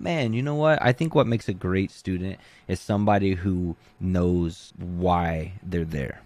Man, you know what? I think what makes a great student is somebody who knows why they're there.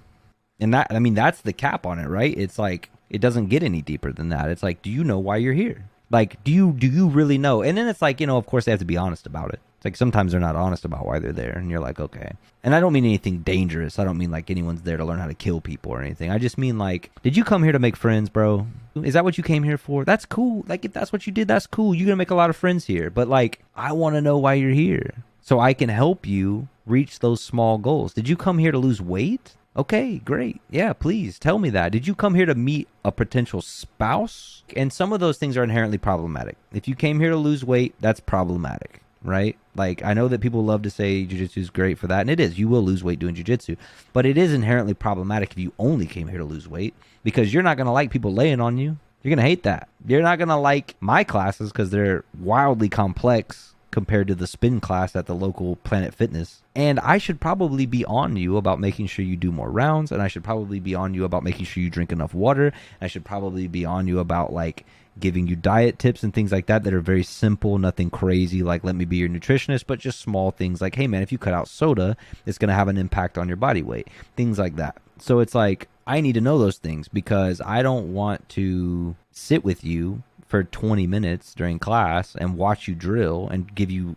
And that, I mean, that's the cap on it, right? It's like it doesn't get any deeper than that. It's like, do you know why you're here? Like, do you really know? And then it's like, of course they have to be honest about it. It's like sometimes they're not honest about why they're there, and you're like, okay. And I don't mean anything dangerous. I don't mean like anyone's there to learn how to kill people or anything. I just mean like, did you come here to make friends, bro? Is that what you came here for? That's cool. Like if that's what you did, that's cool. You're gonna make a lot of friends here. But like, I want to know why you're here so I can help you reach those small goals. Did you come here to lose weight? Okay, great. Yeah, please tell me that. Did you come here to meet a potential spouse? And some of those things are inherently problematic. If you came here to lose weight, that's problematic, right? Like, I know that people love to say jiu-jitsu is great for that, and it is. You will lose weight doing jiu-jitsu. But it is inherently problematic if you only came here to lose weight because you're not going to like people laying on you. You're going to hate that. You're not going to like my classes because they're wildly complex compared to the spin class at the local Planet Fitness. And I should probably be on you about making sure you do more rounds. And I should probably be on you about making sure you drink enough water. I should probably be on you about like giving you diet tips and things like that are very simple, nothing crazy. Like, let me be your nutritionist, but just small things like, hey man, if you cut out soda, it's going to have an impact on your body weight. Things like that. So it's like, I need to know those things because I don't want to sit with you for 20 minutes during class and watch you drill and give you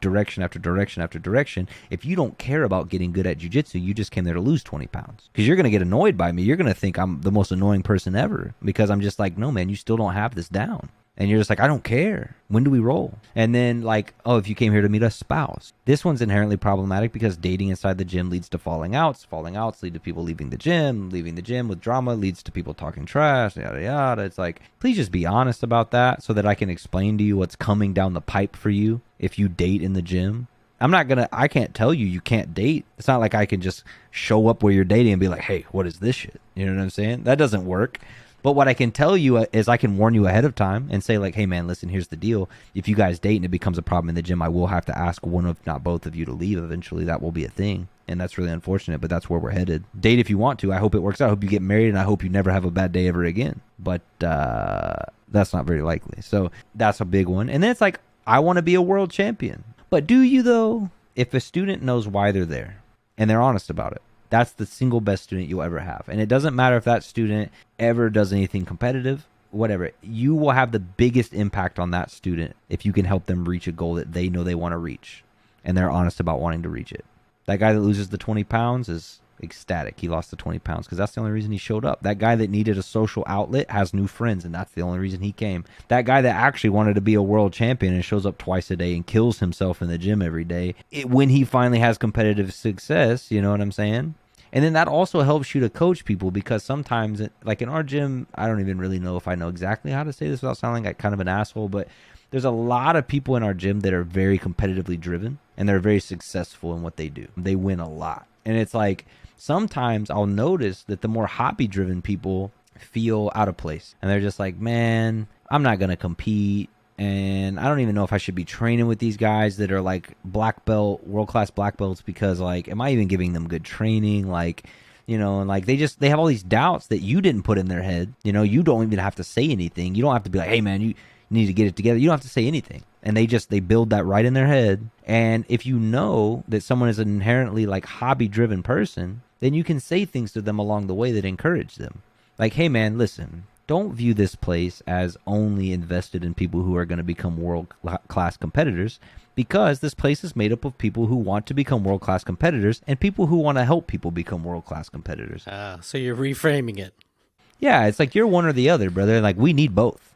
direction after direction after direction. If you don't care about getting good at jiu-jitsu, you just came there to lose 20 pounds because you're going to get annoyed by me. You're going to think I'm the most annoying person ever because I'm just like, no, man, you still don't have this down. And you're just like, I don't care. When do we roll? And then like, oh, if you came here to meet a spouse. This one's inherently problematic because dating inside the gym leads to falling outs. Falling outs lead to people leaving the gym. Leaving the gym with drama leads to people talking trash, yada, yada. It's like, please just be honest about that so that I can explain to you what's coming down the pipe for you if you date in the gym. I can't tell you can't date. It's not like I can just show up where you're dating and be like, hey, what is this shit? You know what I'm saying? That doesn't work. But what I can tell you is I can warn you ahead of time and say like, hey man, listen, here's the deal. If you guys date and it becomes a problem in the gym, I will have to ask one if not both of you to leave eventually. That will be a thing. And that's really unfortunate, but that's where we're headed. Date if you want to. I hope it works out. I hope you get married and I hope you never have a bad day ever again. But that's not very likely. So that's a big one. And then it's like, I want to be a world champion. But do you though? If a student knows why they're there and they're honest about it, that's the single best student you'll ever have. And it doesn't matter if that student ever does anything competitive, whatever. You will have the biggest impact on that student if you can help them reach a goal that they know they want to reach. And they're honest about wanting to reach it. That guy that loses the 20 pounds is ecstatic. He lost the 20 pounds because that's the only reason he showed up. That guy that needed a social outlet has new friends, and that's the only reason he came. That guy that actually wanted to be a world champion and shows up twice a day and kills himself in the gym every day, when he finally has competitive success, you know what I'm saying? And then that also helps you to coach people because sometimes, like in our gym, I don't even really know if I know exactly how to say this without sounding like kind of an asshole, but there's a lot of people in our gym that are very competitively driven and they're very successful in what they do. They win a lot. And it's like sometimes I'll notice that the more hobby driven people feel out of place and they're just like, man, I'm not going to compete. And I don't even know if I should be training with these guys that are like black belt, world-class black belts because like, am I even giving them good training? Like, and like they have all these doubts that you didn't put in their head. You don't even have to say anything. You don't have to be like, hey man, you need to get it together. You don't have to say anything. And they build that right in their head. And if you know that someone is an inherently like hobby driven person, then you can say things to them along the way that encourage them. Like, hey man, listen, don't view this place as only invested in people who are going to become world-class competitors because this place is made up of people who want to become world-class competitors and people who want to help people become world-class competitors. So you're reframing it. Yeah, it's like you're one or the other, brother. Like, we need both.